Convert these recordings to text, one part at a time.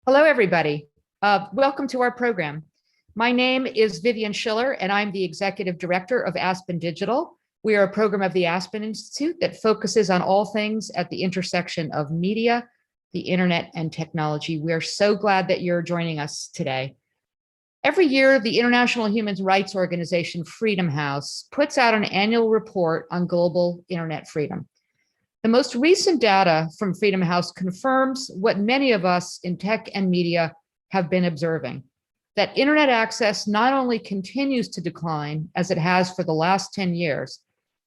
Hello, everybody. Welcome to our program. My name is Vivian Schiller, and I'm the Executive Director of Aspen Digital. We are a program of the Aspen Institute that focuses on all things at the intersection of media, the internet, and technology. We are so glad that you're joining us today. Every year, the international human rights organization Freedom House puts out an annual report on global internet freedom. The most recent data from Freedom House confirms what many of us in tech and media have been observing, that internet access not only continues to decline as it has for the last 10 years,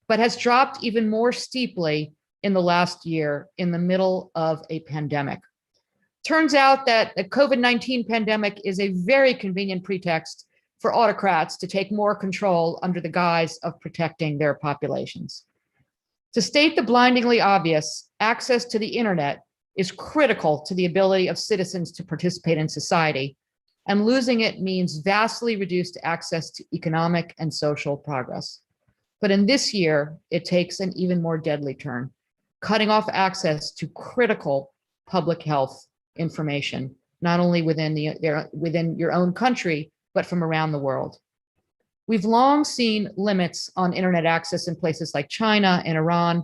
but has dropped even more steeply in the last year in the middle of a pandemic. Turns out that the COVID-19 pandemic is a very convenient pretext for autocrats to take more control under the guise of protecting their populations. To state the blindingly obvious, access to the internet is critical to the ability of citizens to participate in society, and losing it means vastly reduced access to economic and social progress. But in this year, it takes an even more deadly turn, cutting off access to critical public health information, not only within your own country, but from around the world. We've long seen limits on internet access in places like China and Iran,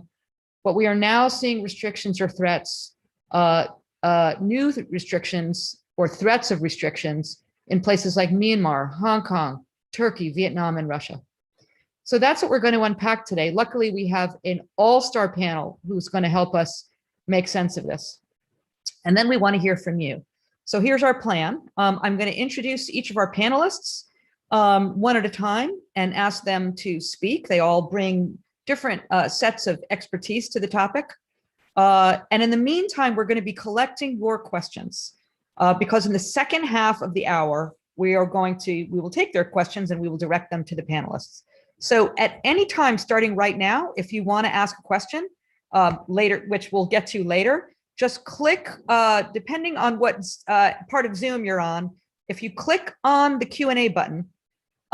but we are now seeing restrictions or threats, new restrictions or threats of restrictions in places like Myanmar, Hong Kong, Turkey, Vietnam, and Russia. So that's what we're going to unpack today. Luckily, we have an all-star panel who's going to help us make sense of this. And then we want to hear from you. So here's our plan. I'm going to introduce each of our panelists one at a time and ask them to speak. They all bring different sets of expertise to the topic. And in the meantime, we're going to be collecting your questions because in the second half of the hour, we will take their questions and we will direct them to the panelists. So at any time starting right now, if you want to ask a question later, which we'll get to later, just click, depending on what part of Zoom you're on, if you click on the Q&A button,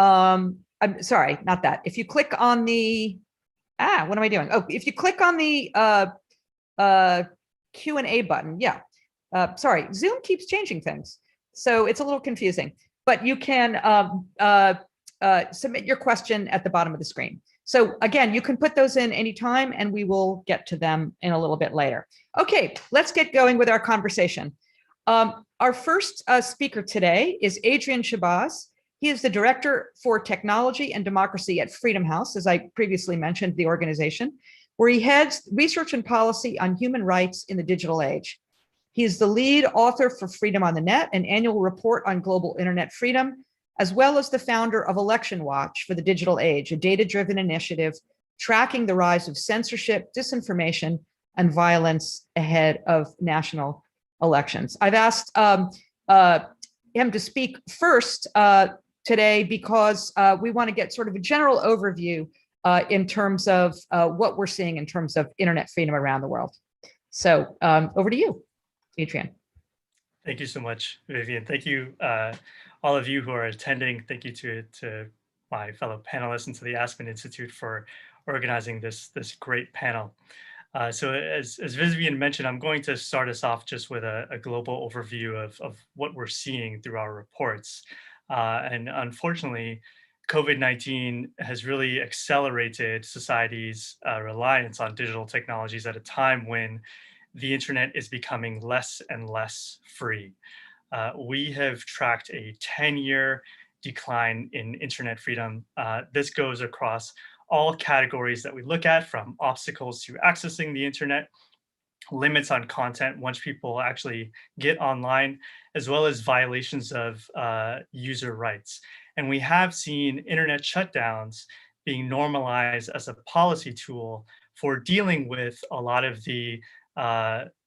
I'm sorry, not that. If you click on the, what am I doing? Oh, if you click on the Q&A button, yeah. Sorry, Zoom keeps changing things. So it's a little confusing, but you can submit your question at the bottom of the screen. So again, you can put those in anytime and we will get to them in a little bit later. Okay, let's get going with our conversation. Our first speaker today is Adrian Shabazz. He is the Director for Technology and Democracy at Freedom House, as I previously mentioned, the organization, where he heads research and policy on human rights in the digital age. He is the lead author for Freedom on the Net, an annual report on global internet freedom, as well as the founder of Election Watch for the Digital Age, a data-driven initiative tracking the rise of censorship, disinformation, and violence ahead of national elections. I've asked him to speak first today because we want to get sort of a general overview in terms of what we're seeing in terms of internet freedom around the world. So over to you, Adrian. Thank you so much, Vivian. Thank you, all of you who are attending. Thank you to my fellow panelists and to the Aspen Institute for organizing this great panel. So as Vivian mentioned, I'm going to start us off just with a global overview of what we're seeing through our reports. And unfortunately, COVID-19 has really accelerated society's reliance on digital technologies at a time when the internet is becoming less and less free. We have tracked a 10-year decline in internet freedom. This goes across all categories that we look at, from obstacles to accessing the internet, limits on content once people actually get online, as well as violations of user rights. And we have seen internet shutdowns being normalized as a policy tool for dealing with a lot of the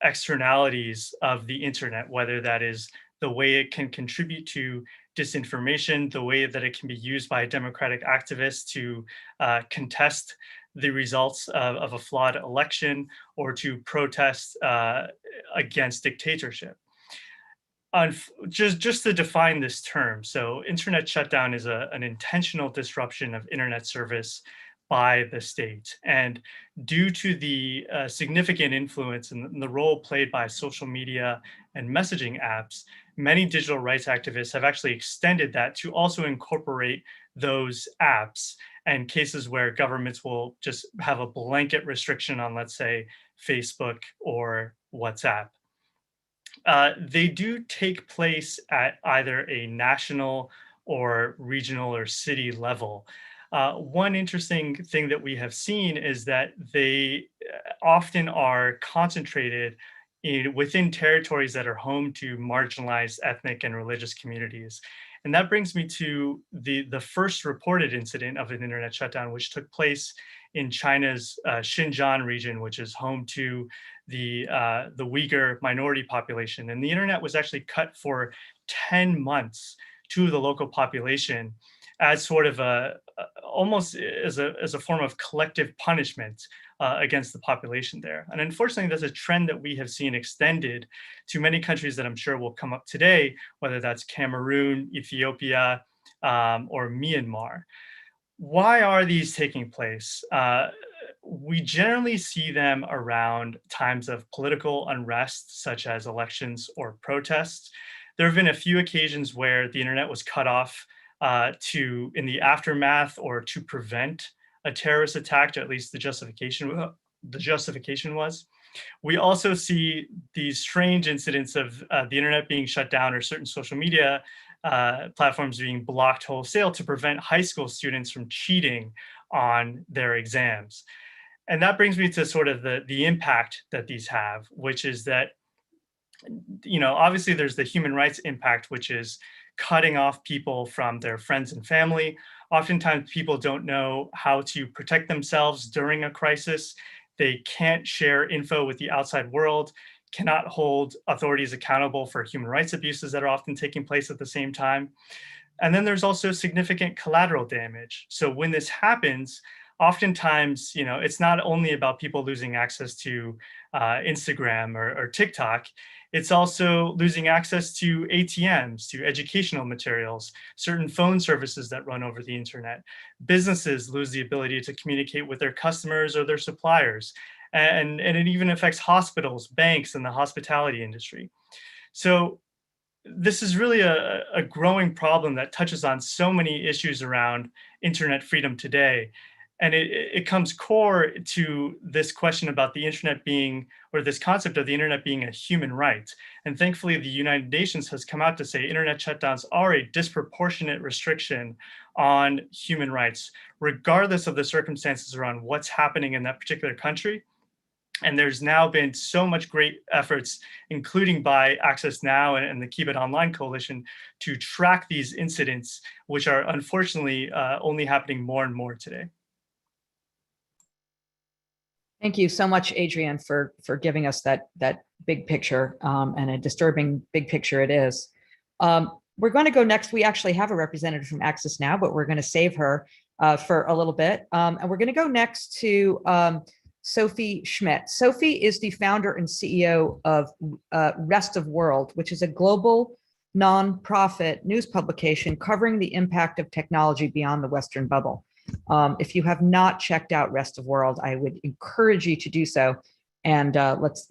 externalities of the internet, whether that is the way it can contribute to disinformation, the way that it can be used by democratic activists to contest the results of a flawed election or to protest against dictatorship. Just to define this term, so internet shutdown is an intentional disruption of internet service by the state. And due to the significant influence and the role played by social media and messaging apps, many digital rights activists have actually extended that to also incorporate those apps and cases where governments will just have a blanket restriction on, let's say, Facebook or WhatsApp. They do take place at either a national or regional or city level. One interesting thing that we have seen is that they often are concentrated within territories that are home to marginalized ethnic and religious communities. And that brings me to the first reported incident of an internet shutdown, which took place in China's Xinjiang region, which is home to the Uyghur minority population. And the internet was actually cut for 10 months to the local population as sort of almost as a form of collective punishment against the population there. And unfortunately, that's a trend that we have seen extended to many countries that I'm sure will come up today, whether that's Cameroon, Ethiopia, or Myanmar. Why are these taking place? We generally see them around times of political unrest, such as elections or protests. There have been a few occasions where the internet was cut off in the aftermath or to prevent a terrorist attack, at least the justification was. We also see these strange incidents of the internet being shut down or certain social media platforms being blocked wholesale to prevent high school students from cheating on their exams. And that brings me to sort of the impact that these have, which is that, obviously there's the human rights impact, which is cutting off people from their friends and family. Oftentimes people don't know how to protect themselves during a crisis. They can't share info with the outside world, cannot hold authorities accountable for human rights abuses that are often taking place at the same time. And then there's also significant collateral damage. So when this happens, oftentimes, it's not only about people losing access to Instagram or TikTok, it's also losing access to ATMs, to educational materials, certain phone services that run over the internet. Businesses lose the ability to communicate with their customers or their suppliers. And it even affects hospitals, banks, and the hospitality industry. So this is really a growing problem that touches on so many issues around internet freedom today. And it comes core to this question about the internet being, or this concept of the internet being a human right. And thankfully, the United Nations has come out to say internet shutdowns are a disproportionate restriction on human rights, regardless of the circumstances around what's happening in that particular country. And there's now been so much great efforts, including by Access Now and the Keep It Online Coalition, to track these incidents, which are unfortunately only happening more and more today. Thank you so much, Adrian, for giving us that big picture, and a disturbing big picture it is. We're going to go next. We actually have a representative from Access Now, but we're going to save her for a little bit. And we're going to go next to Sophie Schmidt. Sophie is the founder and CEO of Rest of World, which is a global nonprofit news publication covering the impact of technology beyond the Western bubble. If you have not checked out Rest of World, I would encourage you to do so. And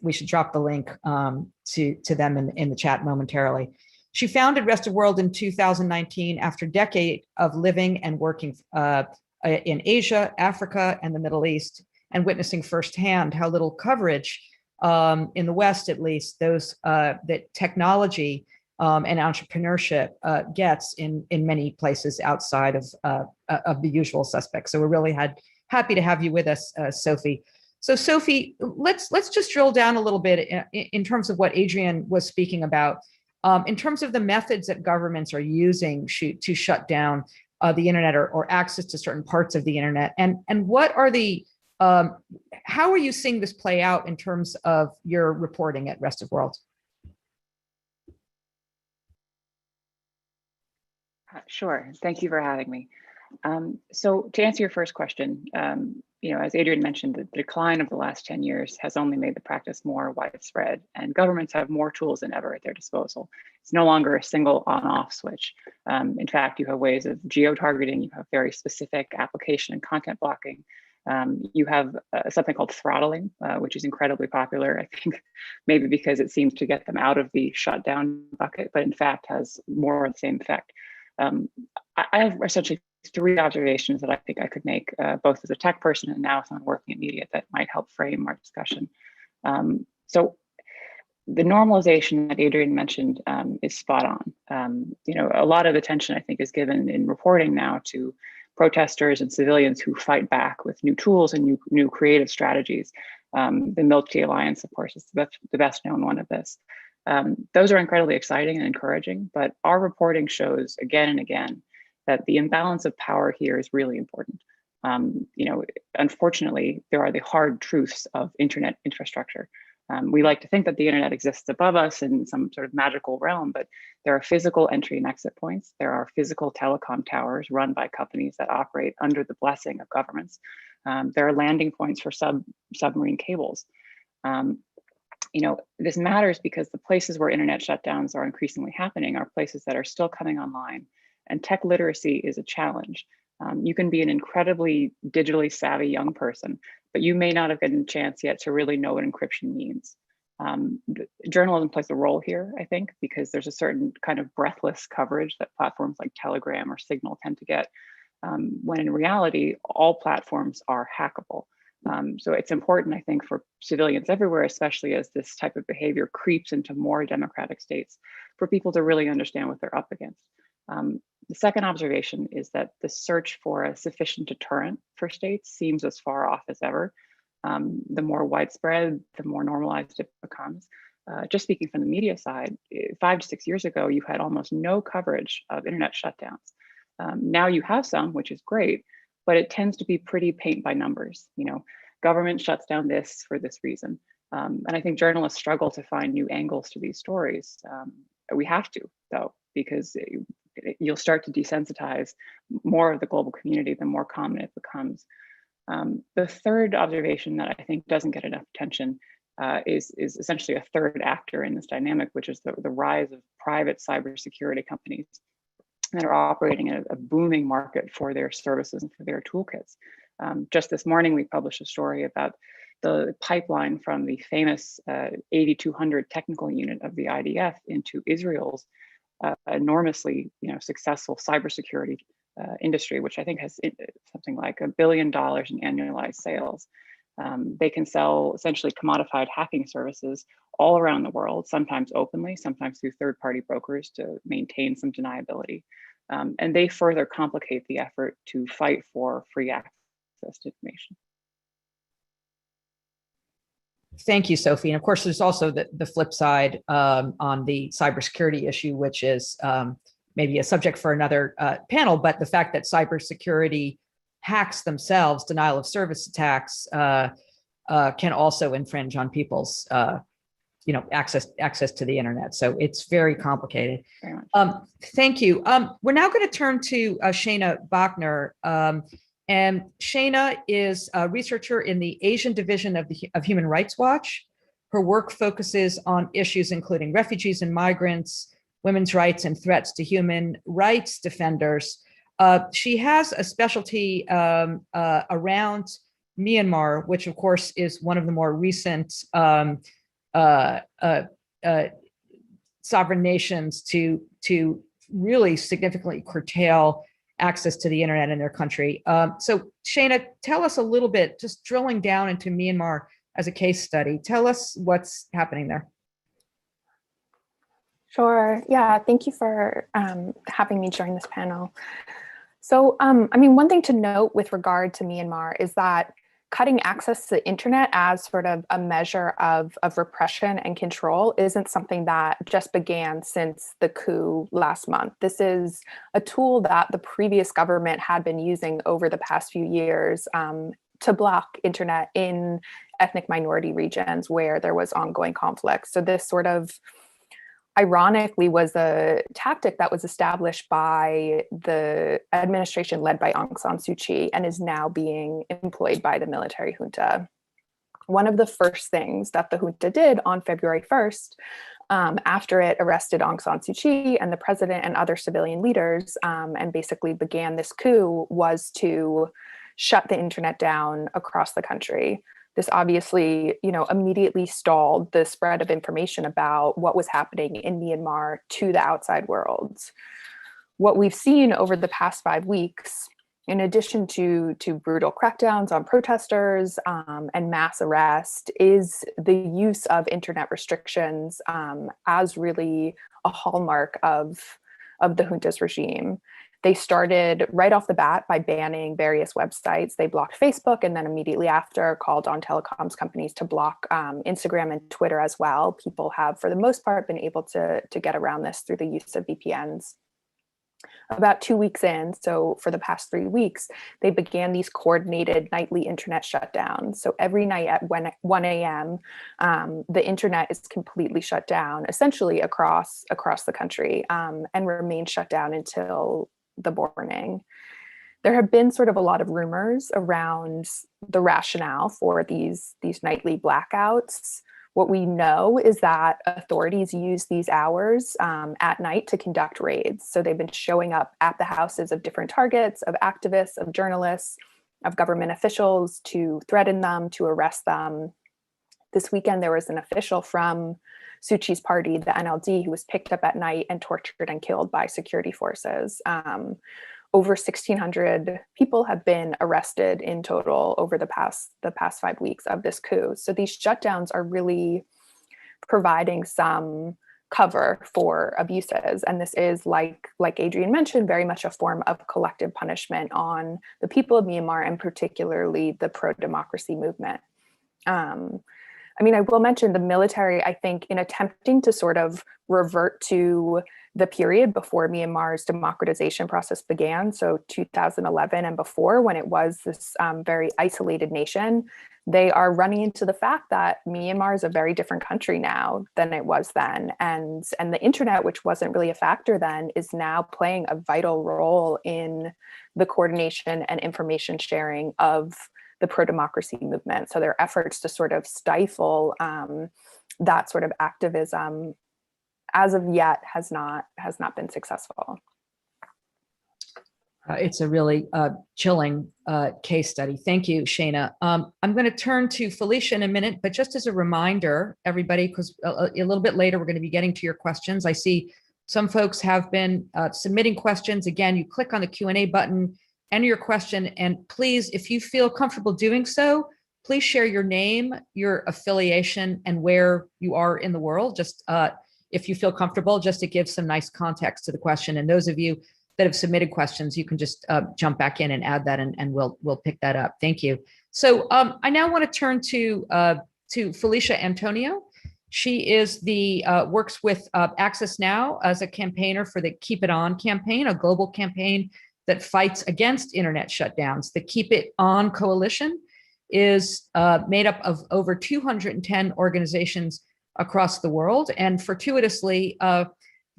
we should drop the link to them in the chat momentarily. She founded Rest of World in 2019 after a decade of living and working in Asia, Africa, and the Middle East, and witnessing firsthand how little coverage in the West, at least, that technology and entrepreneurship gets in many places outside of the usual suspects. So we're really happy to have you with us, Sophie. So Sophie, let's just drill down a little bit in terms of what Adrian was speaking about, in terms of the methods that governments are using to shut down the internet or access to certain parts of the internet, and what are the how are you seeing this play out in terms of your reporting at Rest of World? Sure. Thank you for having me. So to answer your first question, as Adrian mentioned, the decline of the last 10 years has only made the practice more widespread, and governments have more tools than ever at their disposal. It's no longer a single on-off switch. In fact, you have ways of geo-targeting, you have very specific application and content blocking. You have something called throttling, which is incredibly popular, I think, maybe because it seems to get them out of the shutdown bucket, but in fact has more of the same effect. I have essentially 3 observations that I think I could make, both as a tech person and now someone working in media, that might help frame our discussion. So the normalization that Adrian mentioned is spot on. A lot of attention, I think, is given in reporting now to protesters and civilians who fight back with new tools and new creative strategies. The Milk Tea Alliance, of course, is the best known one of this. Those are incredibly exciting and encouraging, but our reporting shows again and again that the imbalance of power here is really important. Unfortunately, there are the hard truths of internet infrastructure. We like to think that the internet exists above us in some sort of magical realm, but there are physical entry and exit points. There are physical telecom towers run by companies that operate under the blessing of governments. There are landing points for submarine cables. This matters because the places where internet shutdowns are increasingly happening are places that are still coming online, and tech literacy is a challenge. You can be an incredibly digitally savvy young person, but you may not have gotten a chance yet to really know what encryption means. Journalism plays a role here, I think, because there's a certain kind of breathless coverage that platforms like Telegram or Signal tend to get, when in reality, all platforms are hackable. So it's important, I think, for civilians everywhere, especially as this type of behavior creeps into more democratic states, for people to really understand what they're up against. The second observation is that the search for a sufficient deterrent for states seems as far off as ever. The more widespread, the more normalized it becomes. Just speaking from the media side, 5 to 6 years ago, you had almost no coverage of internet shutdowns. Now you have some, which is great, but it tends to be pretty paint by numbers. Government shuts down this for this reason. And I think journalists struggle to find new angles to these stories. We have to, though, because you'll start to desensitize more of the global community the more common it becomes. The third observation that I think doesn't get enough attention is essentially a third actor in this dynamic, which is the rise of private cybersecurity companies that are operating in a booming market for their services and for their toolkits. Just this morning, we published a story about the pipeline from the famous 8200 technical unit of the IDF into Israel's enormously successful cybersecurity industry, which I think has something like $1 billion in annualized sales. They can sell essentially commodified hacking services all around the world, sometimes openly, sometimes through third-party brokers to maintain some deniability. And they further complicate the effort to fight for free access to information. Thank you, Sophie. And of course, there's also the flip side on the cybersecurity issue, which is maybe a subject for another panel, but the fact that cybersecurity hacks themselves, denial of service attacks, can also infringe on people's access to the internet. So it's very complicated. Very much. Thank you. We're now going to turn to Shana Bachner. And Shana is a researcher in the Asian division of Human Rights Watch. Her work focuses on issues including refugees and migrants, women's rights, and threats to human rights defenders. She has a specialty around Myanmar, which of course is one of the more recent sovereign nations to really significantly curtail access to the internet in their country. So Shana, tell us a little bit, just drilling down into Myanmar as a case study. Tell us what's happening there. Sure. Yeah, thank you for having me join this panel. So, one thing to note with regard to Myanmar is that cutting access to the internet as sort of a measure of repression and control isn't something that just began since the coup last month. This is a tool that the previous government had been using over the past few years to block internet in ethnic minority regions where there was ongoing conflict. So this sort of ironically was a tactic that was established by the administration led by Aung San Suu Kyi and is now being employed by the military junta. One of the first things that the junta did on February 1st, after it arrested Aung San Suu Kyi and the president and other civilian leaders, and basically began this coup, was to shut the internet down across the country. This obviously, immediately stalled the spread of information about what was happening in Myanmar to the outside world. What we've seen over the past 5 weeks, in addition to brutal crackdowns on protesters and mass arrest, is the use of internet restrictions as really a hallmark of the junta's regime. They started right off the bat by banning various websites. They blocked Facebook, and then immediately after called on telecoms companies to block Instagram and Twitter as well. People have, for the most part, been able to get around this through the use of VPNs. About 2 weeks in, so for the past 3 weeks, they began these coordinated nightly internet shutdowns. So every night at 1 a.m., the internet is completely shut down, essentially across the country, and remains shut down until the morning. There have been sort of a lot of rumors around the rationale for these nightly blackouts. What we know is that authorities use these hours at night to conduct raids. So they've been showing up at the houses of different targets, of activists, of journalists, of government officials, to threaten them, to arrest them. This weekend, there was an official from Suu Kyi's party, the NLD, who was picked up at night and tortured and killed by security forces. Over 1,600 people have been arrested in total over the past 5 weeks of this coup. So these shutdowns are really providing some cover for abuses. And this is, like Adrienne mentioned, very much a form of collective punishment on the people of Myanmar, and particularly the pro-democracy movement. I will mention the military, I think, in attempting to sort of revert to the period before Myanmar's democratization process began, so 2011 and before, when it was this very isolated nation, they are running into the fact that Myanmar is a very different country now than it was then. And the internet, which wasn't really a factor then, is now playing a vital role in the coordination and information sharing of the pro-democracy movement. So their efforts to sort of stifle that sort of activism, as of yet, has not been successful. It's a really chilling case study. Thank you, Shana. I'm going to turn to Felicia in a minute, but just as a reminder, everybody, because a little bit later we're going to be getting to your questions. I see some folks have been submitting questions. Again, you click on the Q&A button, enter your question, and please, if you feel comfortable doing so, please share your name, your affiliation, and where you are in the world. Just if you feel comfortable, just to give some nice context to the question. And those of you that have submitted questions, you can just jump back in and add that, and we'll pick that up. Thank you. So I now want to turn to Felicia Antonio. She is works with Access Now as a campaigner for the Keep It On campaign, a global campaign that fights against internet shutdowns. The Keep It On Coalition is made up of over 210 organizations across the world. And fortuitously,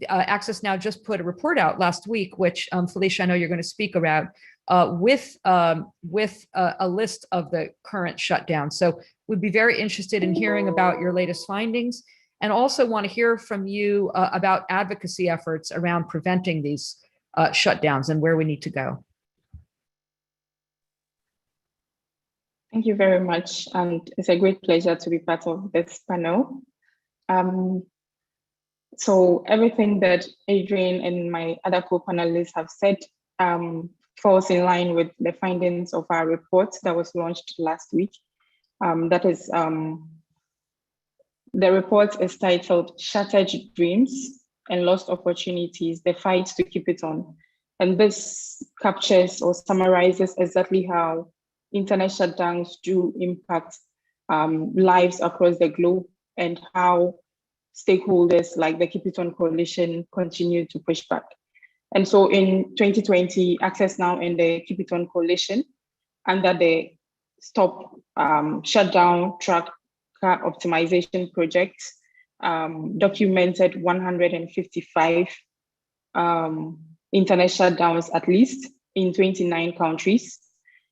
Access Now just put a report out last week, which Felicia, I know you're going to speak about, with a list of the current shutdowns. So we'd be very interested in hearing about your latest findings, and also want to hear from you about advocacy efforts around preventing these shutdowns and where we need to go. Thank you very much. And it's a great pleasure to be part of this panel. So everything that Adrienne and my other co-panelists have said falls in line with the findings of our report that was launched last week. The report is titled Shattered Dreams and Lost Opportunities, the Fight to Keep It On. And this captures or summarizes exactly how internet shutdowns do impact lives across the globe, and how stakeholders like the Keep It On Coalition continue to push back. And so in 2020, Access Now and the Keep It On Coalition, under the Stop Shutdown Tracker Optimization Project, documented 155 internet shutdowns at least in 29 countries.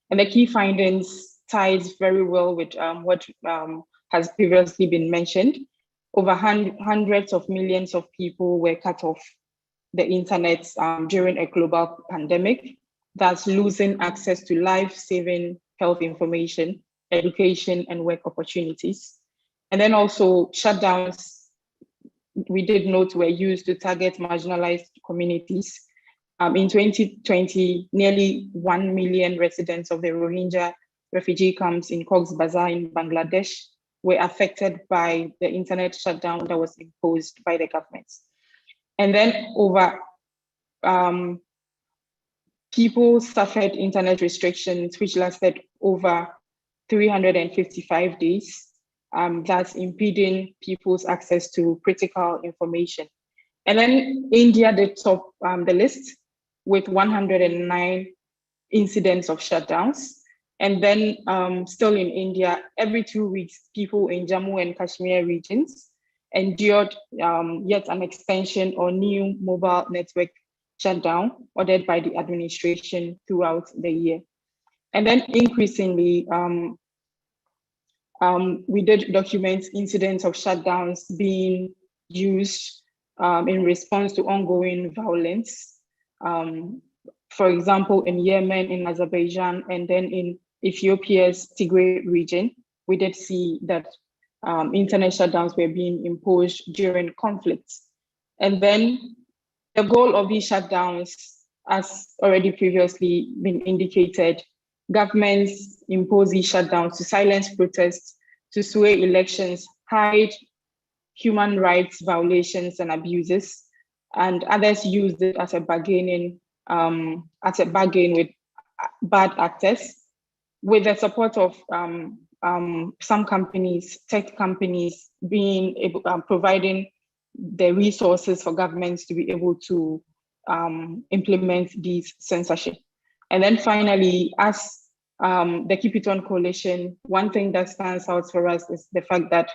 And the key findings ties very well with what has previously been mentioned. Over hundreds of millions of people were cut off the internet during a global pandemic, thus losing access to life-saving health information, education, and work opportunities. And then also shutdowns, we did note, were used to target marginalized communities. In 2020, nearly 1 million residents of the Rohingya refugee camps in Cox's Bazar in Bangladesh were affected by the internet shutdown that was imposed by the government. And then people suffered internet restrictions, which lasted over 355 days, thus impeding people's access to critical information. And then India did top the list with 109 incidents of shutdowns. And then still in India, every 2 weeks, people in Jammu and Kashmir regions endured yet an extension or new mobile network shutdown ordered by the administration throughout the year. And then increasingly, we did document incidents of shutdowns being used in response to ongoing violence. For example, in Yemen, in Azerbaijan, and then in Ethiopia's Tigray region, we did see that internet shutdowns were being imposed during conflicts. And then the goal of these shutdowns, as already previously been indicated, governments impose these shutdowns to silence protests, to sway elections, hide human rights violations and abuses, and others use it as a bargain with bad actors, with the support of some companies, tech companies, being able, providing the resources for governments to be able to implement these censorship. And then finally, as the Keep It On Coalition, one thing that stands out for us is the fact that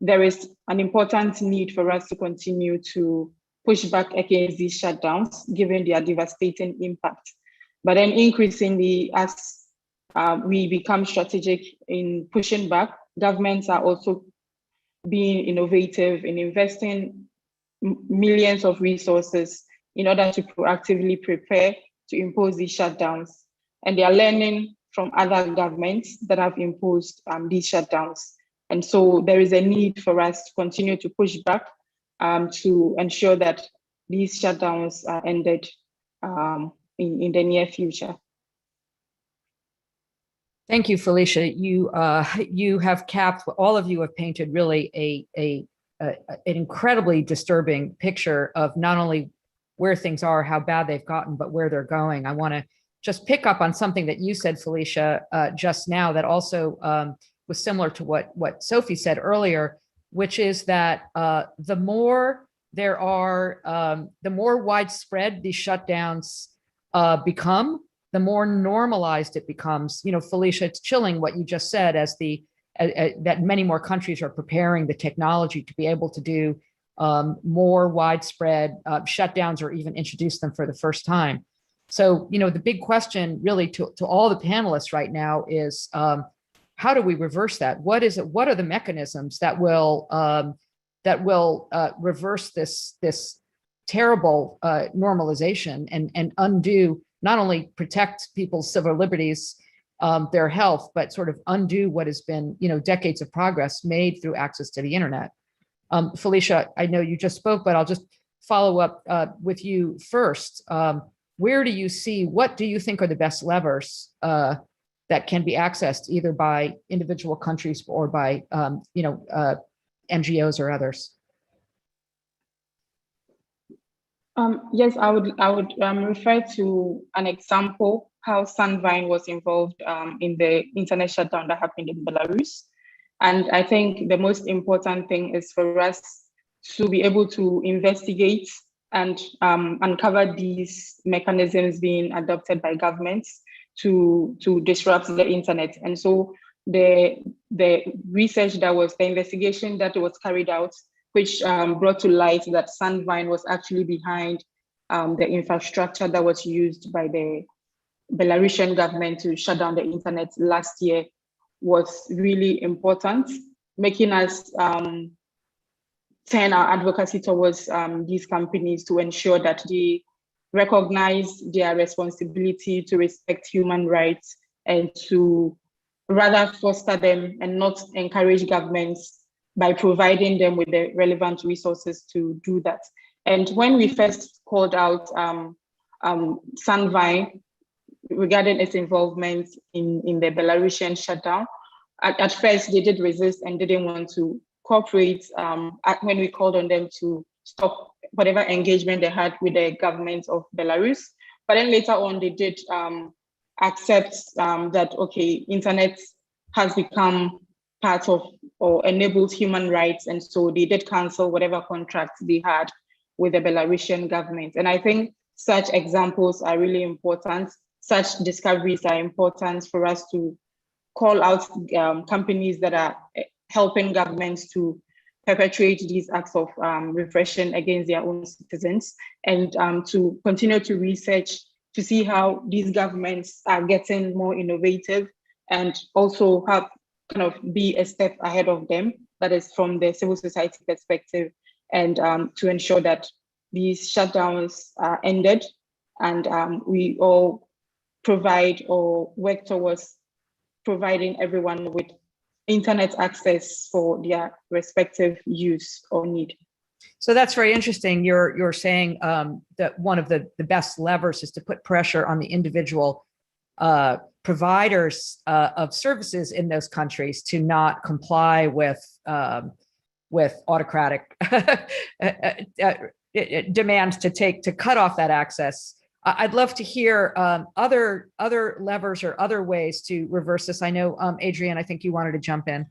there is an important need for us to continue to push back against these shutdowns, given their devastating impact. But then increasingly, as we become strategic in pushing back, governments are also being innovative in investing millions of resources in order to proactively prepare to impose these shutdowns. And they are learning from other governments that have imposed these shutdowns. And so there is a need for us to continue to push back to ensure that these shutdowns are ended in the near future. Thank you, Felicia. You have capped, all of you have painted really an incredibly disturbing picture of not only where things are, how bad they've gotten, but where they're going. I want to just pick up on something that you said, Felicia, just now, that also was similar to what Sophie said earlier, which is that the more there are, the more widespread these shutdowns become, the more normalized it becomes. You know, Felicia, it's chilling what you just said, as that many more countries are preparing the technology to be able to do more widespread shutdowns, or even introduce them for the first time. So, you know, the big question really to all the panelists right now is, how do we reverse that? What is it? What are the mechanisms that will reverse this terrible normalization and undo, not only protect people's civil liberties, their health, but sort of undo what has been, you know, decades of progress made through access to the internet? Felicia, I know you just spoke, but I'll just follow up with you first. Where do you see, what do you think are the best levers that can be accessed either by individual countries or by NGOs or others? Yes, I would refer to an example how Sandvine was involved in the internet shutdown that happened in Belarus. And I think the most important thing is for us to be able to investigate and uncover these mechanisms being adopted by governments to disrupt the internet. And so the research that was, the investigation that was carried out, which brought to light that Sandvine was actually behind the infrastructure that was used by the Belarusian government to shut down the internet last year, was really important, making us turn our advocacy towards these companies to ensure that they recognize their responsibility to respect human rights and to rather foster them and not encourage governments by providing them with the relevant resources to do that. And when we first called out Sandvine regarding its involvement in the Belarusian shutdown, at first they did resist and didn't want to cooperate when we called on them to stop whatever engagement they had with the government of Belarus. But then later on, they did accept that, okay, internet has become part of or enables human rights. And so they did cancel whatever contracts they had with the Belarusian government. And I think such examples are really important. Such discoveries are important for us to call out companies that are helping governments to perpetuate these acts of repression against their own citizens, and to continue to research to see how these governments are getting more innovative and also have kind of be a step ahead of them, that is from the civil society perspective, and to ensure that these shutdowns are ended and we all provide or work towards providing everyone with internet access for their respective use or need. So that's very interesting. You're saying that one of the best levers is to put pressure on the individual providers of services in those countries to not comply with autocratic demands to cut off that access. I'd love to hear other levers or other ways to reverse this. I know, Adrian, I think you wanted to jump in.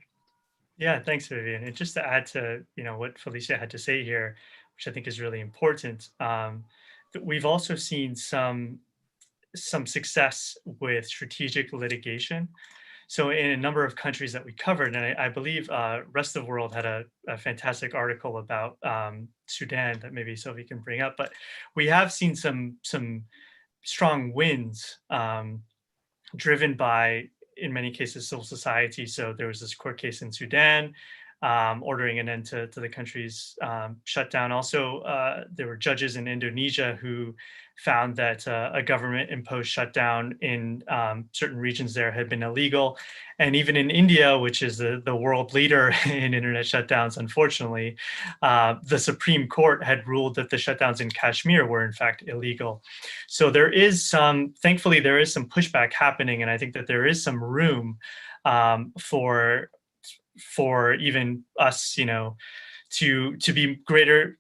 Yeah, thanks, Vivian. And just to add to what Felicia had to say here, which I think is really important, that we've also seen some success with strategic litigation. So in a number of countries that we covered, and I believe Rest of the World had a fantastic article about Sudan that maybe Sophie can bring up, but we have seen some strong wins driven by, in many cases, civil society. So there was this court case in Sudan ordering an end to the country's shutdown. Also, there were judges in Indonesia who found that a government-imposed shutdown in certain regions there had been illegal. And even in India, which is the world leader in internet shutdowns, unfortunately, the Supreme Court had ruled that the shutdowns in Kashmir were in fact illegal. So there is thankfully, there is some pushback happening, and I think that there is some room for even us, to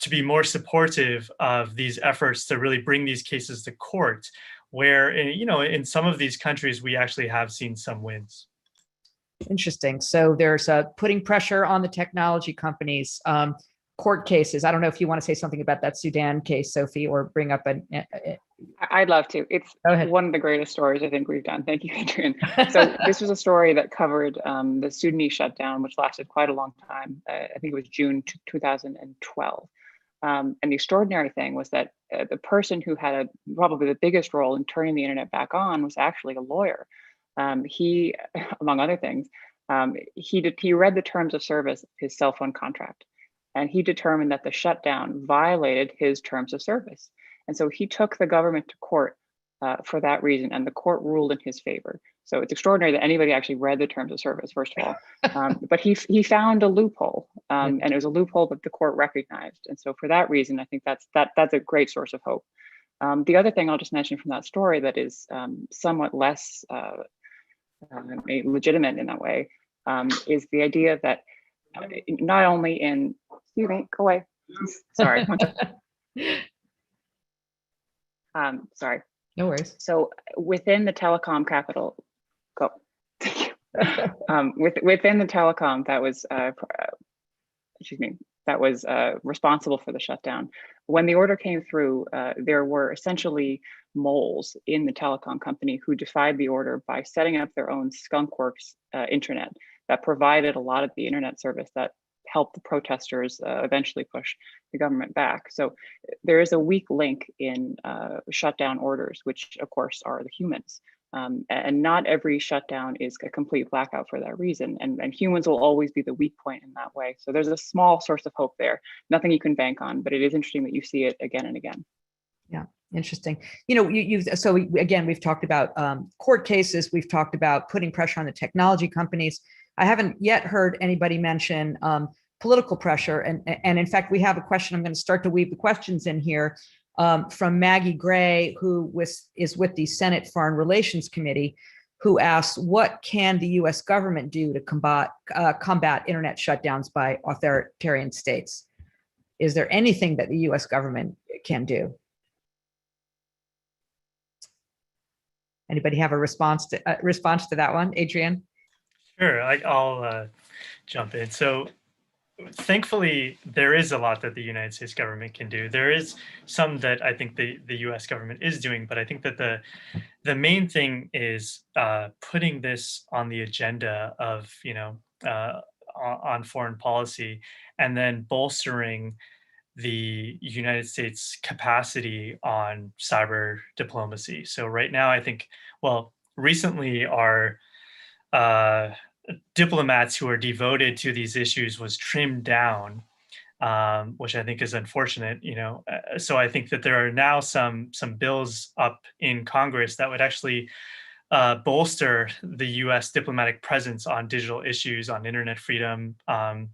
be more supportive of these efforts to really bring these cases to court, where, in some of these countries, we actually have seen some wins. Interesting. So there's putting pressure on the technology companies, court cases. I don't know if you want to say something about that Sudan case, Sophie, or bring up I'd love to. It's one of the greatest stories I think we've done. Thank you, Adrian. So this was a story that covered the Sudanese shutdown, which lasted quite a long time. I think it was June 2012. And the extraordinary thing was that the person who had probably the biggest role in turning the internet back on was actually a lawyer. He, among other things, he read the terms of service of his cell phone contract, and he determined that the shutdown violated his terms of service. And so he took the government to court for that reason, and the court ruled in his favor. So it's extraordinary that anybody actually read the terms of service, first of all. But he found a loophole, and it was a loophole that the court recognized. And so for that reason, I think that's a great source of hope. The other thing I'll just mention from that story that is somewhat less legitimate in that way is the idea that not only in, excuse me, go away, sorry. Sorry. No worries. So within the telecom capital, within the telecom that was, that was responsible for the shutdown. When the order came through, there were essentially moles in the telecom company who defied the order by setting up their own skunkworks intranet that provided a lot of the internet service that help the protesters eventually push the government back. So there is a weak link in shutdown orders, which of course are the humans. And not every shutdown is a complete blackout for that reason. And humans will always be the weak point in that way. So there's a small source of hope there. Nothing you can bank on, but it is interesting that you see it again and again. Yeah, interesting. Again, we've talked about court cases. We've talked about putting pressure on the technology companies. I haven't yet heard anybody mention political pressure. And in fact, we have a question. I'm going to start to weave the questions in here. From Maggie Gray, who is with the Senate Foreign Relations Committee, who asks, what can the US government do to combat internet shutdowns by authoritarian states? Is there anything that the US government can do? Anybody have a response to that one, Adrian? Sure, I'll jump in. So thankfully, there is a lot that the United States government can do. There is some that I think the US government is doing, but I think that the main thing is putting this on the agenda of, on foreign policy, and then bolstering the United States capacity on cyber diplomacy. So right now, I think, well, recently our diplomats who are devoted to these issues was trimmed down, which I think is unfortunate. So I think that there are now some bills up in Congress that would actually bolster the U.S. diplomatic presence on digital issues, on internet freedom, on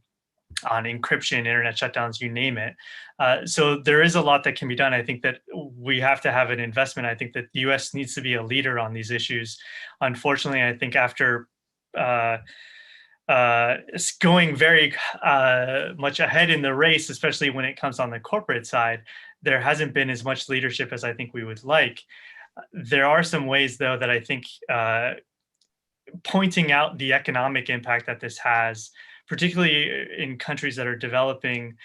encryption, internet shutdowns, you name it. So there is a lot that can be done. I think that we have to have an investment. I think that the U.S. needs to be a leader on these issues. Unfortunately, I think after it's going very much ahead in the race, especially when it comes on the corporate side, there hasn't been as much leadership as I think we would like. There are some ways, though, that I think pointing out the economic impact that this has, particularly in countries that are developing,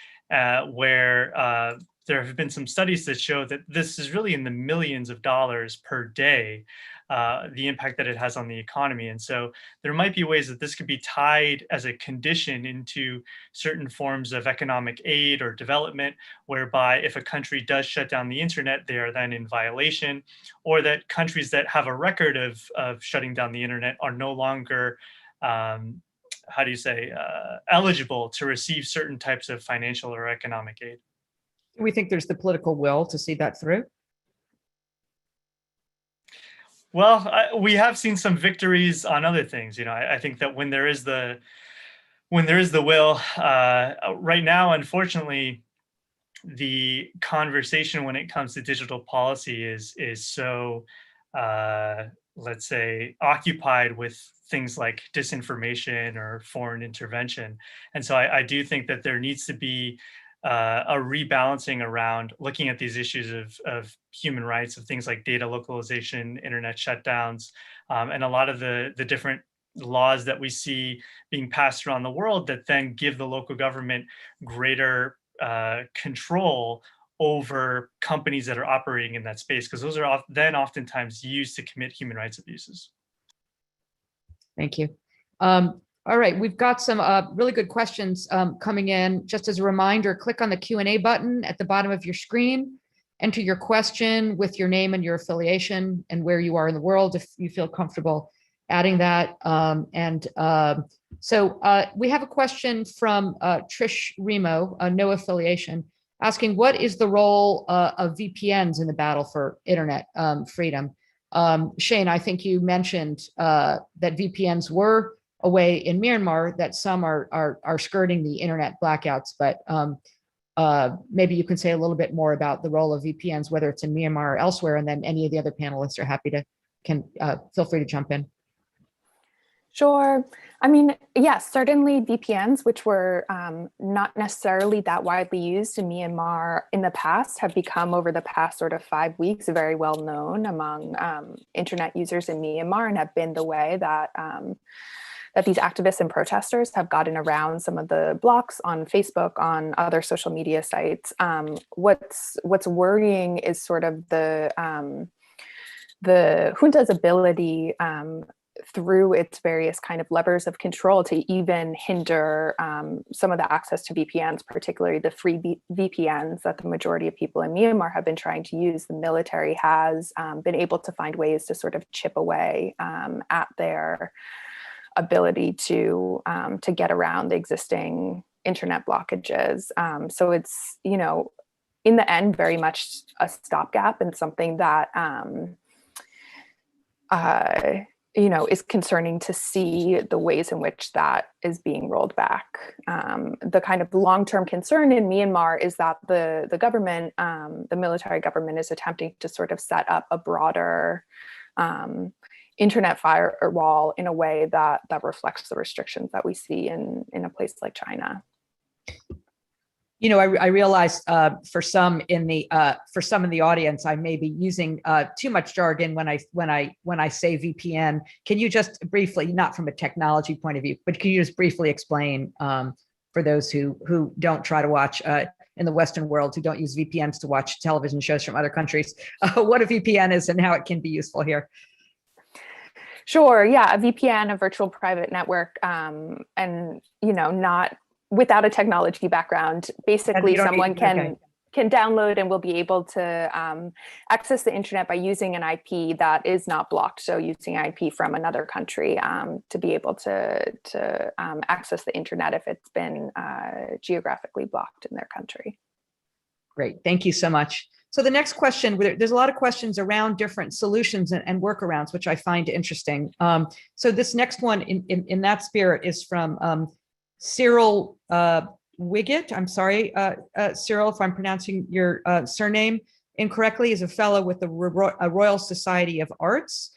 where there have been some studies that show that this is really in the millions of dollars per day, the impact that it has on the economy. And so there might be ways that this could be tied as a condition into certain forms of economic aid or development, whereby if a country does shut down the internet, they are then in violation, or that countries that have a record of shutting down the internet are no longer eligible to receive certain types of financial or economic aid. We think there's the political will to see that through. Well, we have seen some victories on other things. I think that when there is the will, right now, unfortunately, the conversation when it comes to digital policy is so, let's say, occupied with things like disinformation or foreign intervention. And so I do think that there needs to be a rebalancing around looking at these issues of human rights, of things like data localization, internet shutdowns, and a lot of the different laws that we see being passed around the world that then give the local government greater control over companies that are operating in that space, because those are then oftentimes used to commit human rights abuses. Thank you. All right, we've got some really good questions coming in. Just as a reminder, click on the Q&A button at the bottom of your screen, enter your question with your name and your affiliation and where you are in the world, if you feel comfortable adding that. So we have a question from Trish Remo, no affiliation, asking, what is the role of VPNs in the battle for internet freedom? Shane, I think you mentioned that VPNs were a way in Myanmar, that some are skirting the internet blackouts, but maybe you can say a little bit more about the role of VPNs, whether it's in Myanmar or elsewhere, and then any of the other panelists are happy to feel free to jump in. Sure. I mean, yes, certainly VPNs, which were not necessarily that widely used in Myanmar in the past, have become over the past sort of 5 weeks very well known among internet users in Myanmar, and have been the way that that these activists and protesters have gotten around some of the blocks on Facebook, on other social media sites. What's worrying is sort of the junta's ability through its various kind of levers of control to even hinder some of the access to VPNs, particularly the free VPNs that the majority of people in Myanmar have been trying to use. The military has been able to find ways to sort of chip away at their ability to get around the existing internet blockages. So it's, you know, in the end, very much a stopgap and something that you know, is concerning to see the ways in which that is being rolled back. The kind of long-term concern in Myanmar is that the government, the military government, is attempting to sort of set up a broader internet firewall in a way that reflects the restrictions that we see in a place like China. You know, I realize for some in the audience, I may be using too much jargon when I say VPN. Can you just briefly, not from a technology point of view, but can you just briefly explain for those who don't try to watch in the Western world, who don't use VPNs to watch television shows from other countries, what a VPN is and how it can be useful here? Sure. Yeah, a VPN, a virtual private network, and you know, not without a technology background. Basically, someone can download and will be able to access the internet by using an IP that is not blocked. So using IP from another country to be able to access the internet if it's been geographically blocked in their country. Great, thank you so much. So the next question, there's a lot of questions around different solutions and workarounds, which I find interesting. So this next one in that spirit is from Cyril Wiggett. I'm sorry, Cyril, if I'm pronouncing your surname incorrectly, is a fellow with the Royal Society of Arts.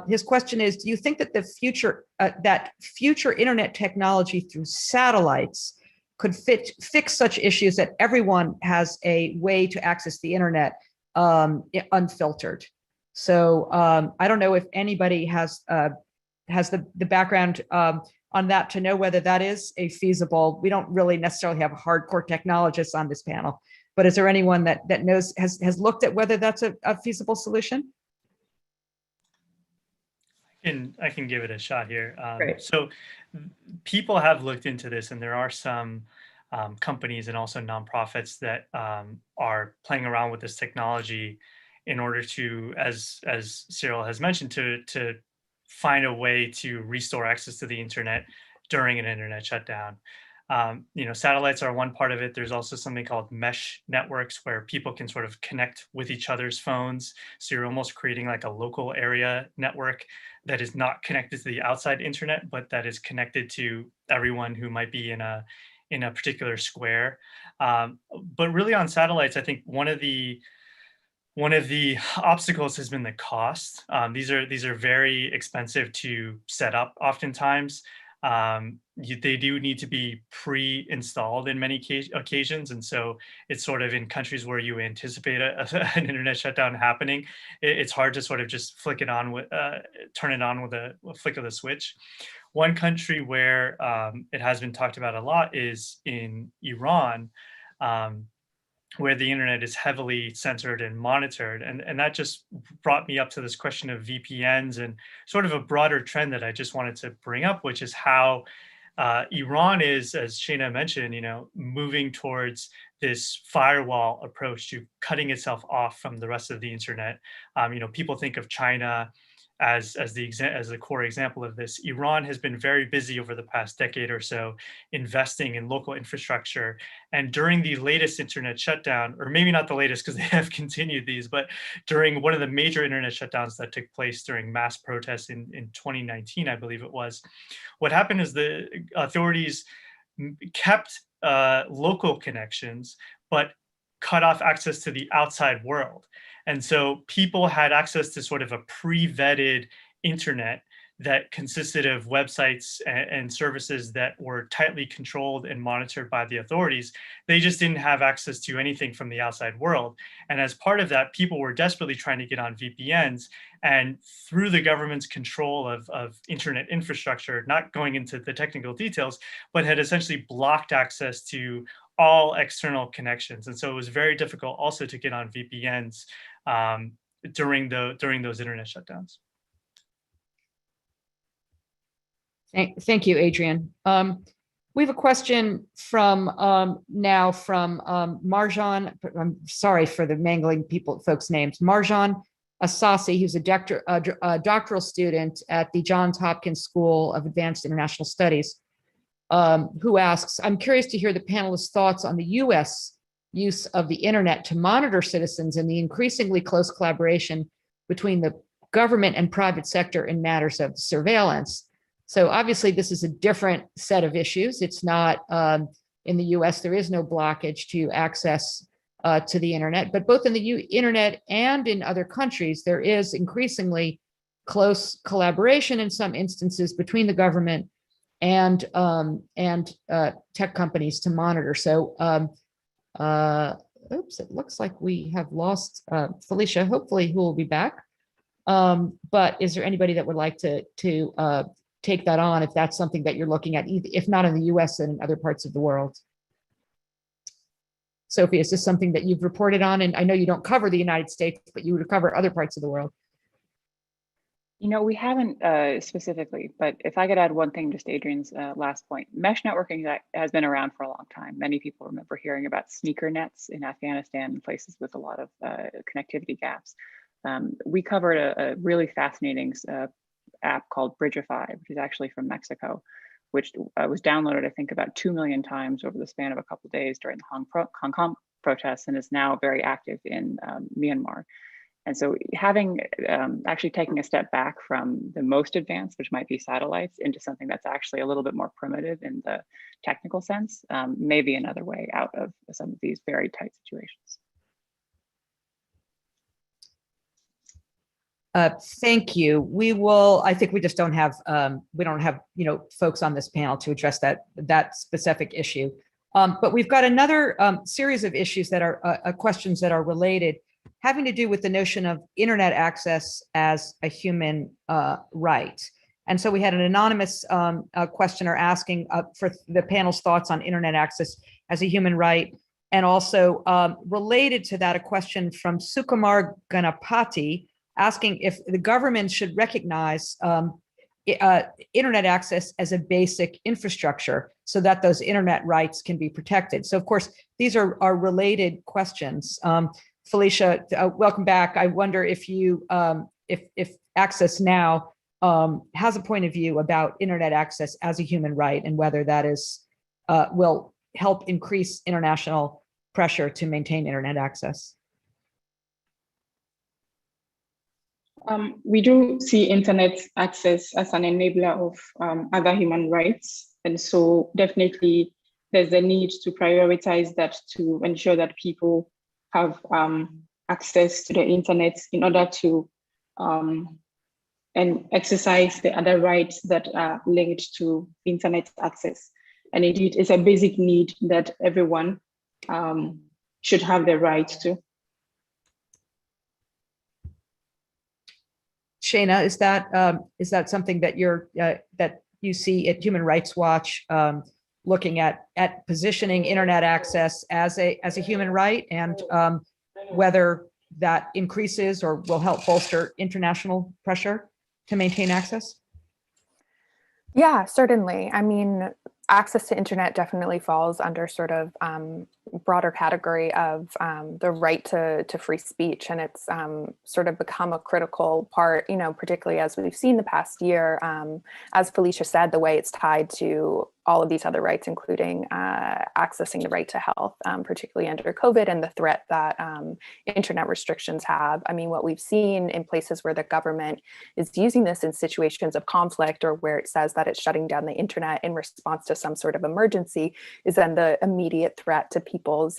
His question is, do you think that the future internet technology through satellites could fix such issues that everyone has a way to access the internet unfiltered? So I don't know if anybody has the background on that to know whether that is a feasible. We don't really necessarily have hardcore technologists on this panel, but is there anyone that knows, has looked at whether that's a feasible solution? I can give it a shot here. Great. So people have looked into this, and there are some companies and also nonprofits that are playing around with this technology in order to, as Cyril has mentioned, to find a way to restore access to the internet during an internet shutdown. You know, satellites are one part of it. There's also something called mesh networks where people can sort of connect with each other's phones. So you're almost creating like a local area network that is not connected to the outside internet, but that is connected to everyone who might be in a particular square. But really on satellites, I think one of the obstacles has been the cost. These are very expensive to set up oftentimes. They do need to be pre-installed in many occasions. And so it's sort of in countries where you anticipate an internet shutdown happening, it's hard to sort of just flick it on with, turn it on with a flick of the switch. One country where it has been talked about a lot is in Iran, where the internet is heavily censored and monitored. And that just brought me up to this question of VPNs and sort of a broader trend that I just wanted to bring up, which is how Iran is, as Shana mentioned, you know, moving towards this firewall approach to cutting itself off from the rest of the internet. You know, people think of China as the core example of this. Iran has been very busy over the past decade or so investing in local infrastructure. And during the latest internet shutdown, or maybe not the latest because they have continued these, but during one of the major internet shutdowns that took place during mass protests in 2019, I believe it was, what happened is the authorities kept local connections, but cut off access to the outside world. And so people had access to sort of a pre-vetted internet that consisted of websites and services that were tightly controlled and monitored by the authorities. They just didn't have access to anything from the outside world. And as part of that, people were desperately trying to get on VPNs. And through the government's control of internet infrastructure, not going into the technical details, but had essentially blocked access to all external connections. And so it was very difficult also to get on VPNs during those internet shutdowns. Thank you, Adrian. We have a question from now from Marjan. I'm sorry for the mangling folks' names. Marjan Asasi, who's a doctoral student at the Johns Hopkins School of Advanced International Studies, who asks, I'm curious to hear the panelists' thoughts on the US use of the internet to monitor citizens and the increasingly close collaboration between the government and private sector in matters of surveillance. So obviously this is a different set of issues. It's not, in the US, there is no blockage to access to the internet, but both in the internet and in other countries, there is increasingly close collaboration in some instances between the government and tech companies to monitor. So, oops, it looks like we have lost Felicia, hopefully who will be back. But is there anybody that would like to take that on if that's something that you're looking at, if not in the US, then in other parts of the world? Sophie, is this something that you've reported on? And I know you don't cover the United States, but you would cover other parts of the world. You know, we haven't specifically, but if I could add one thing, just Adrian's last point, mesh networking that has been around for a long time. Many people remember hearing about sneaker nets in Afghanistan and places with a lot of connectivity gaps. We covered a really fascinating app called Bridgeify, which is actually from Mexico, which was downloaded, I think, about 2 million times over the span of a couple of days during the Hong Kong protests, and is now very active in Myanmar. And so having, actually taking a step back from the most advanced, which might be satellites, into something that's actually a little bit more primitive in the technical sense, may be another way out of some of these very tight situations. Thank you. We will, I think we just don't have, we don't have, folks on this panel to address that specific issue. But we've got another series of issues that are questions that are related, having to do with the notion of internet access as a human right. And so we had an anonymous questioner asking for the panel's thoughts on internet access as a human right. And also related to that, a question from Sukumar Ganapati, asking if the government should recognize internet access as a basic infrastructure so that those internet rights can be protected. So of course, these are related questions. Felicia, welcome back. I wonder if you, if Access Now has a point of view about internet access as a human right, and whether that is will help increase international pressure to maintain internet access. We do see internet access as an enabler of other human rights. And so definitely there's a need to prioritize that to ensure that people have access to the internet in order to and exercise the other rights that are linked to internet access. And indeed, it's a basic need that everyone should have the right to. Shana, is that something that that you see at Human Rights Watch, looking at positioning internet access as a human right, and whether that increases or will help bolster international pressure to maintain access? Yeah, certainly. I mean, access to internet definitely falls under sort of broader category of the right to free speech, and it's sort of become a critical part, particularly as we've seen the past year. As Felicia said, the way it's tied to all of these other rights, including accessing the right to health, particularly under COVID and the threat that internet restrictions have. I mean, what we've seen in places where the government is using this in situations of conflict, or where it says that it's shutting down the internet in response to some sort of emergency, is then the immediate threat to people's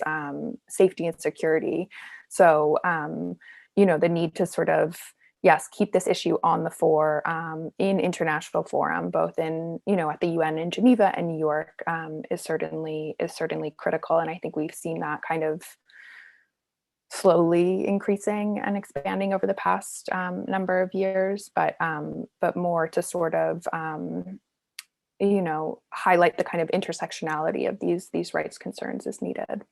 safety and security. So, the need to sort of, yes, keep this issue on the fore in international forum, both in, at the UN in Geneva and New York, is certainly critical. And I think we've seen that kind of slowly increasing and expanding over the past number of years, but more to sort of, highlight the kind of intersectionality of these rights concerns is needed.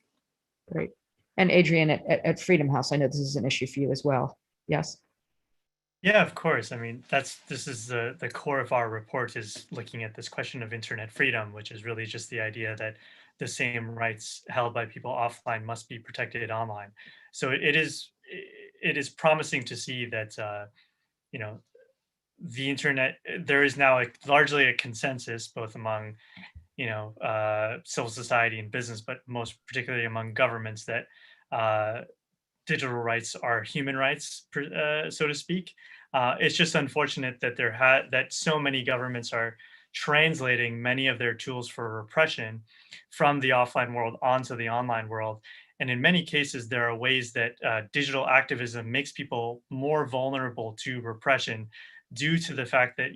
Great. And Adrian, at Freedom House, I know this is an issue for you as well. Yes. Yeah, of course. I mean, this is the core of our report, is looking at this question of internet freedom, which is really just the idea that the same rights held by people offline must be protected online. So it is promising to see that you know, the internet, there is now largely a consensus both among, civil society and business, but most particularly among governments, that digital rights are human rights, so to speak. It's just unfortunate that that so many governments are translating many of their tools for repression from the offline world onto the online world. And in many cases, there are ways that digital activism makes people more vulnerable to repression due to the fact that,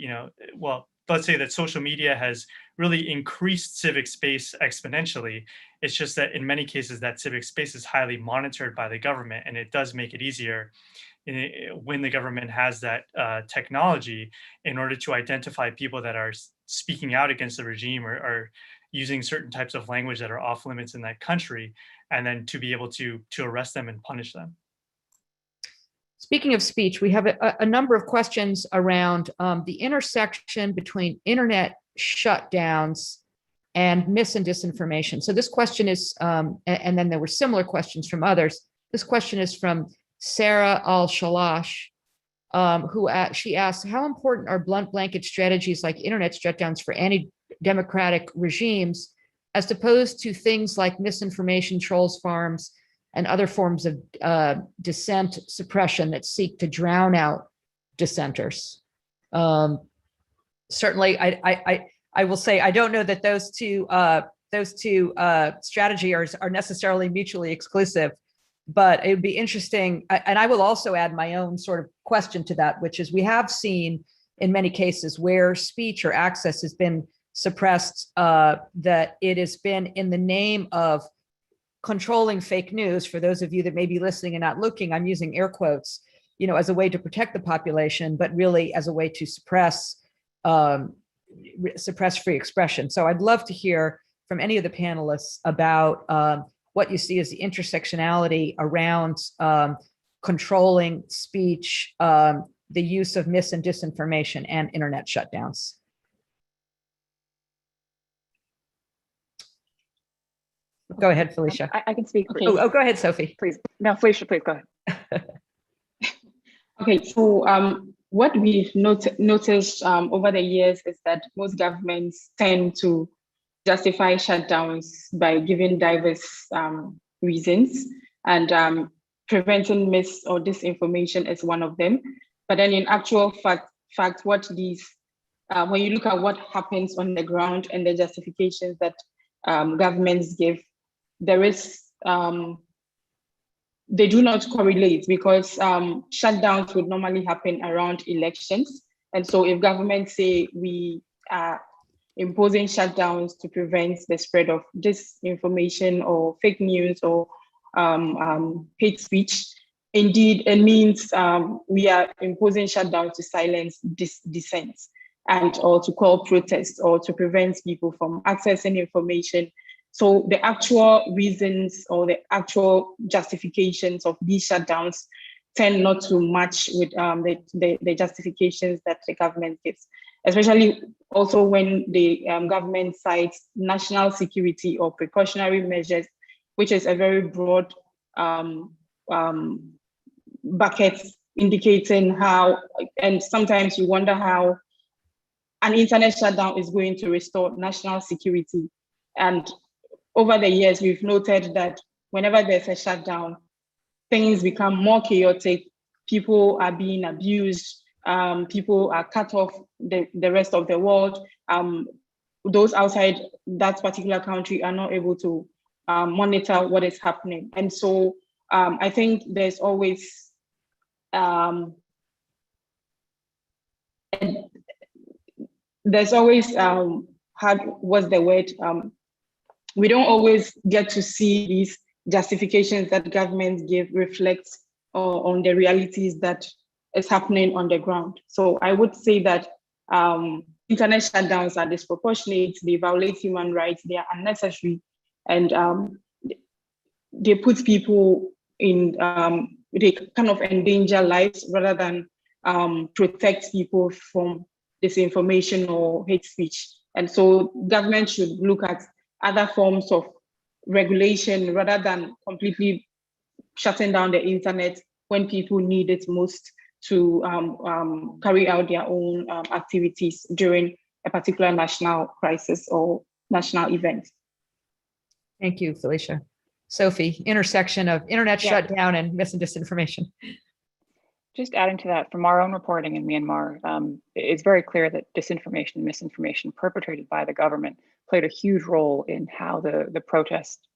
well, let's say that social media has really increased civic space exponentially. It's just that in many cases, that civic space is highly monitored by the government, and it does make it easier when the government has that technology in order to identify people that are speaking out against the regime, or using certain types of language that are off limits in that country, and then to be able to arrest them and punish them. Speaking of speech, we have a number of questions around the intersection between internet shutdowns and mis and disinformation. So this question is, and then there were similar questions from others. This question is from Sarah Al-Shalash, she asks, how important are blunt blanket strategies like internet shutdowns for anti-democratic regimes, as opposed to things like misinformation, trolls farms, and other forms of dissent suppression that seek to drown out dissenters? Certainly, I will say I don't know that those two strategies are necessarily mutually exclusive, but it would be interesting. And I will also add my own sort of question to that, which is we have seen in many cases where speech or access has been suppressed, that it has been in the name of controlling fake news. For those of you that may be listening and not looking, I'm using air quotes, as a way to protect the population, but really as a way to suppress free expression. So I'd love to hear from any of the panelists about what you see as the intersectionality around controlling speech, the use of mis and disinformation, and internet shutdowns. Go ahead, Felicia. I can speak. Okay. Oh, go ahead, Sophie. Please. No, Felicia, please go ahead. Okay, so what we've noticed over the years is that most governments tend to justify shutdowns by giving diverse reasons, and preventing mis or disinformation is one of them. But then in actual fact, when you look at what happens on the ground and the justifications that governments give, there is they do not correlate, because shutdowns would normally happen around elections. And so if governments say we are imposing shutdowns to prevent the spread of disinformation or fake news or hate speech, indeed, it means we are imposing shutdowns to silence dissent, and or to call protests, or to prevent people from accessing information. So the actual reasons or the actual justifications of these shutdowns tend not to match with the justifications that the government gives, especially also when the government cites national security or precautionary measures, which is a very broad bucket, indicating how, and sometimes you wonder how an internet shutdown is going to restore national security. And over the years, we've noted that whenever there's a shutdown, things become more chaotic. People are being abused. People are cut off the rest of the world. Those outside that particular country are not able to monitor what is happening. And so I think there's always we don't always get to see these justifications that governments give reflect on the realities that is happening on the ground. So I would say that internet shutdowns are disproportionate, they violate human rights, they are unnecessary, and they put people in, they kind of endanger lives rather than protect people from disinformation or hate speech. And so government should look at other forms of regulation rather than completely shutting down the internet when people need it most to carry out their own activities during a particular national crisis or national event. Thank you, Felicia. Sophie, intersection of internet Yeah. shutdown and mis and disinformation. Just adding to that, from our own reporting in Myanmar, it's very clear that disinformation and misinformation perpetrated by the government played a huge role in how the protest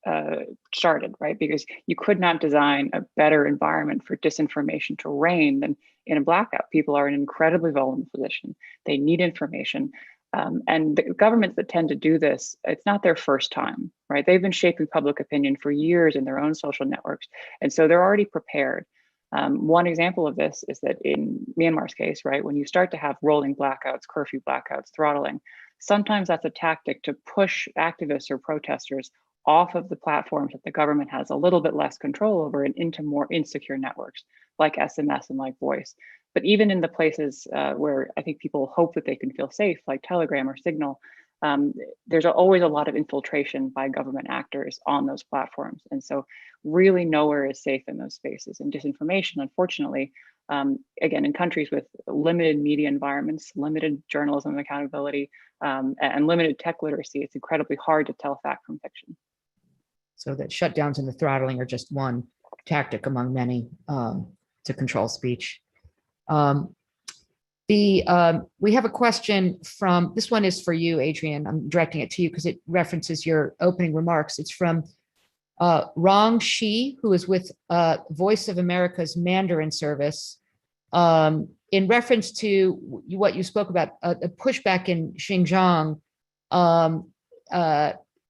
started, right? Because you could not design a better environment for disinformation to reign than in a blackout. People are in an incredibly vulnerable position. They need information. And the governments that tend to do this, it's not their first time, right? They've been shaping public opinion for years in their own social networks. And so they're already prepared. One example of this is that in Myanmar's case, right, when you start to have rolling blackouts, curfew blackouts, throttling, sometimes that's a tactic to push activists or protesters off of the platforms that the government has a little bit less control over and into more insecure networks like SMS and like Voice. But even in the places where I think people hope that they can feel safe, like Telegram or Signal, there's always a lot of infiltration by government actors on those platforms. And so really nowhere is safe in those spaces. And disinformation, unfortunately, again, in countries with limited media environments, limited journalism and accountability, and limited tech literacy, it's incredibly hard to tell fact from fiction. So that shutdowns and the throttling are just one tactic among many to control speech. We have a question from, this one is for you, Adrian. I'm directing it to you because it references your opening remarks. It's from Rong Shi, who is with Voice of America's Mandarin service. In reference to what you spoke about, the pushback in Xinjiang,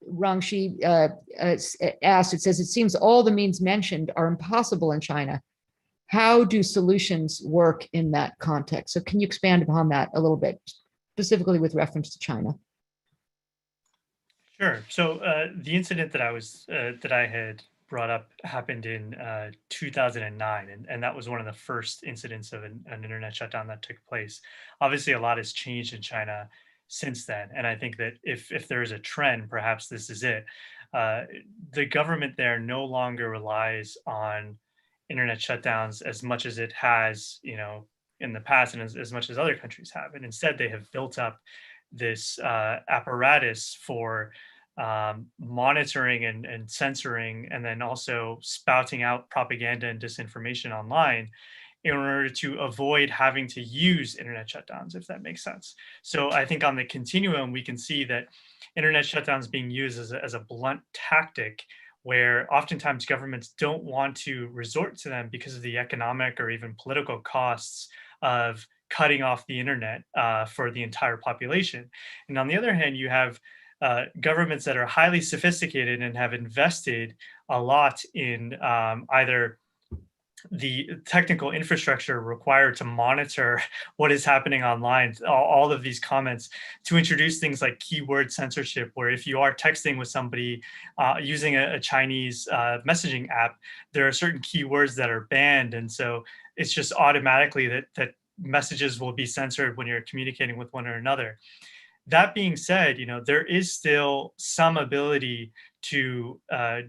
Rong Shi asked, it says, it seems all the means mentioned are impossible in China. How do solutions work in that context? So can you expand upon that a little bit, specifically with reference to China? Sure. So the incident that I had brought up happened in 2009, and that was one of the first incidents of an internet shutdown that took place. Obviously, a lot has changed in China since then, and I think that if there is a trend, perhaps this is it. The government there no longer relies on internet shutdowns as much as it has, in the past, and as much as other countries have. And instead, they have built up this apparatus for monitoring and censoring, and then also spouting out propaganda and disinformation online in order to avoid having to use internet shutdowns, if that makes sense. So I think on the continuum, we can see that internet shutdowns being used as a blunt tactic, where oftentimes governments don't want to resort to them because of the economic or even political costs of cutting off the internet for the entire population. And on the other hand, you have governments that are highly sophisticated and have invested a lot in either the technical infrastructure required to monitor what is happening online, all of these comments, to introduce things like keyword censorship, where if you are texting with somebody using a Chinese messaging app, there are certain keywords that are banned. And so it's just automatically that messages will be censored when you're communicating with one another. That being said, there is still some ability to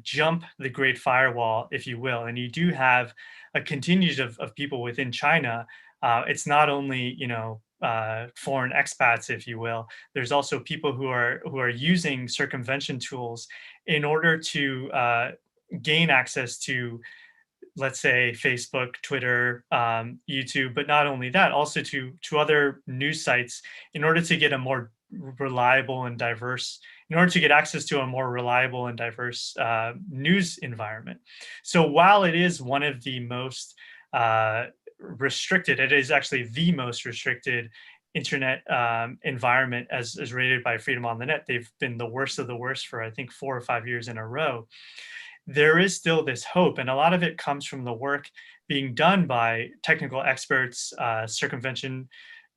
jump the Great Firewall, if you will, and you do have a contingent of people within China. It's not only foreign expats, if you will. There's also people who are using circumvention tools in order to gain access to, let's say, Facebook, Twitter, YouTube, but not only that, also to other news sites in order to get a more reliable and diverse, in order to get access to a more reliable and diverse news environment. So while it is one of the most restricted, it is actually the most restricted internet environment as rated by Freedom on the Net. They've been the worst of the worst for, I think, 4 or 5 years in a row. There is still this hope, and a lot of it comes from the work being done by technical experts, circumvention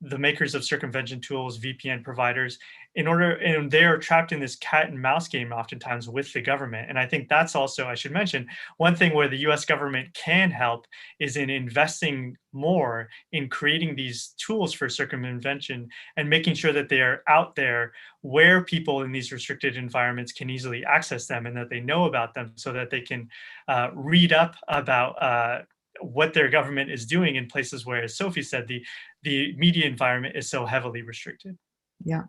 the makers of circumvention tools, VPN providers, and they're trapped in this cat and mouse game oftentimes with the government. And I think that's also, I should mention, one thing where the US government can help is in investing more in creating these tools for circumvention and making sure that they are out there where people in these restricted environments can easily access them and that they know about them so that they can read up about what their government is doing in places where, as Sophie said, the media environment is so heavily restricted. Yeah.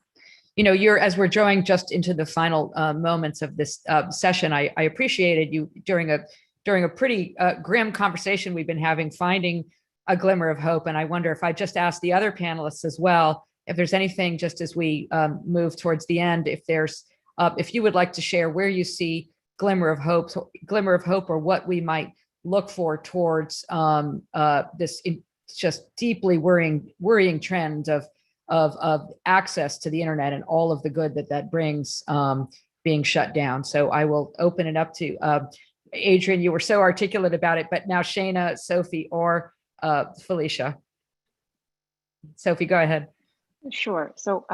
As we're drawing just into the final moments of this session, I appreciated you during a pretty grim conversation we've been having, finding a glimmer of hope. And I wonder if I just ask the other panelists as well, if there's anything just as we move towards the end, if you would like to share where you see glimmer of hope, or what we might look for towards this just deeply worrying trend of access to the internet and all of the good that brings being shut down. So I will open it up to Adrian. You were so articulate about it, but now Shana, Sophie, or Felicia. Sophie, go ahead. Sure. So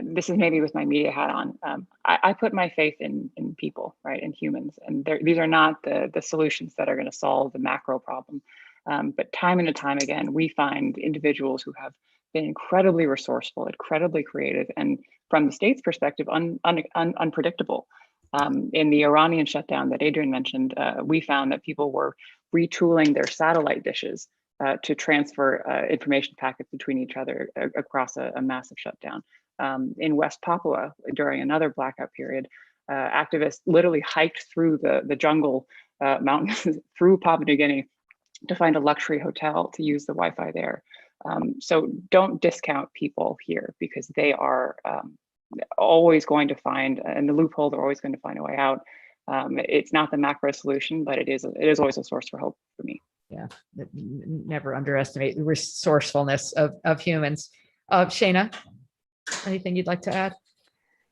this is maybe with my media hat on. I put my faith in people, right, in humans, and these are not the solutions that are going to solve the macro problem. But time and time again, we find individuals who have been incredibly resourceful, incredibly creative, and from the state's perspective, unpredictable. In the Iranian shutdown that Adrian mentioned, we found that people were retooling their satellite dishes to transfer information packets between each other across a massive shutdown. In West Papua, during another blackout period, activists literally hiked through the jungle mountains through Papua New Guinea to find a luxury hotel to use the Wi-Fi there. So don't discount people here, because they are always going to find, and the loophole, they're always going to find a way out. It's not the macro solution, but it is always a source for hope for me. Yeah, never underestimate the resourcefulness of humans. Shana, anything you'd like to add?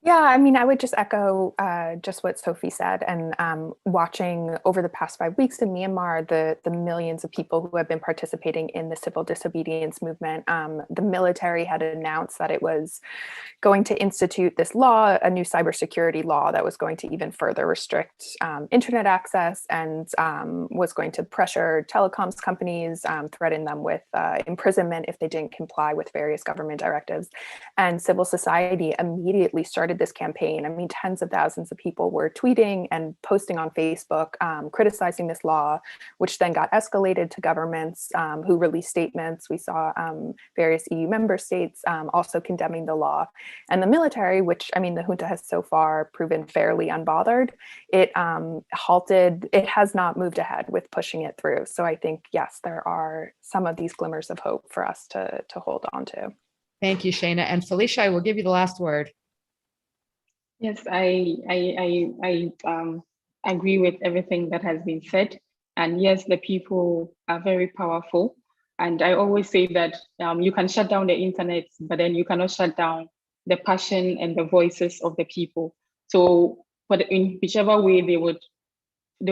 Yeah, I mean, I would just echo just what Sophie said, and watching over the past 5 weeks in Myanmar, the millions of people who have been participating in the civil disobedience movement. The military had announced that it was going to institute this law, a new cybersecurity law that was going to even further restrict internet access, and was going to pressure telecoms companies, threaten them with imprisonment if they didn't comply with various government directives. And civil society immediately started this campaign. I mean, tens of thousands of people were tweeting and posting on Facebook, criticizing this law, which then got escalated to governments who released statements. We saw various EU member states also condemning the law. And the military, which, I mean, the junta has so far proven fairly unbothered, it halted, it has not moved ahead with pushing it through. So I think, yes, there are some of these glimmers of hope for us to hold on to. Thank you, Shana. And Felicia, I will give you the last word. Yes, I agree with everything that has been said. And yes, the people are very powerful. And I always say that you can shut down the internet, but then you cannot shut down the passion and the voices of the people. So, but in whichever way they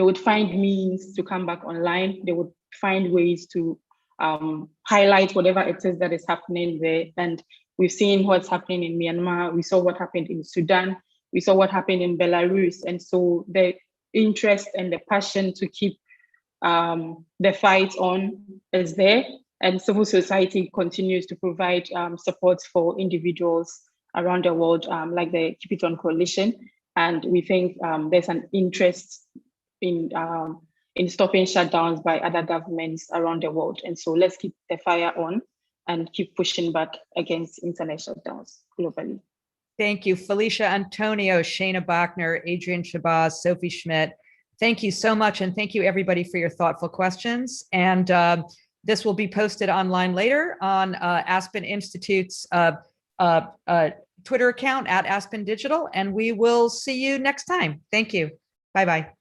would find means to come back online. They would find ways to highlight whatever it is that is happening there. And we've seen what's happening in Myanmar. We saw what happened in Sudan. We saw what happened in Belarus. And so the interest and the passion to keep the fight on is there. And civil society continues to provide support for individuals around the world, like the Keep It On Coalition. And we think there's an interest in stopping shutdowns by other governments around the world. And so let's keep the fire on and keep pushing back against internet shutdowns globally. Thank you, Felicia Antonio, Shana Bachner, Adrian Shabazz, Sophie Schmidt. Thank you so much. And thank you everybody for your thoughtful questions. And this will be posted online later on Aspen Institute's Twitter account @Aspen Digital. And we will see you next time. Thank you. Bye-bye.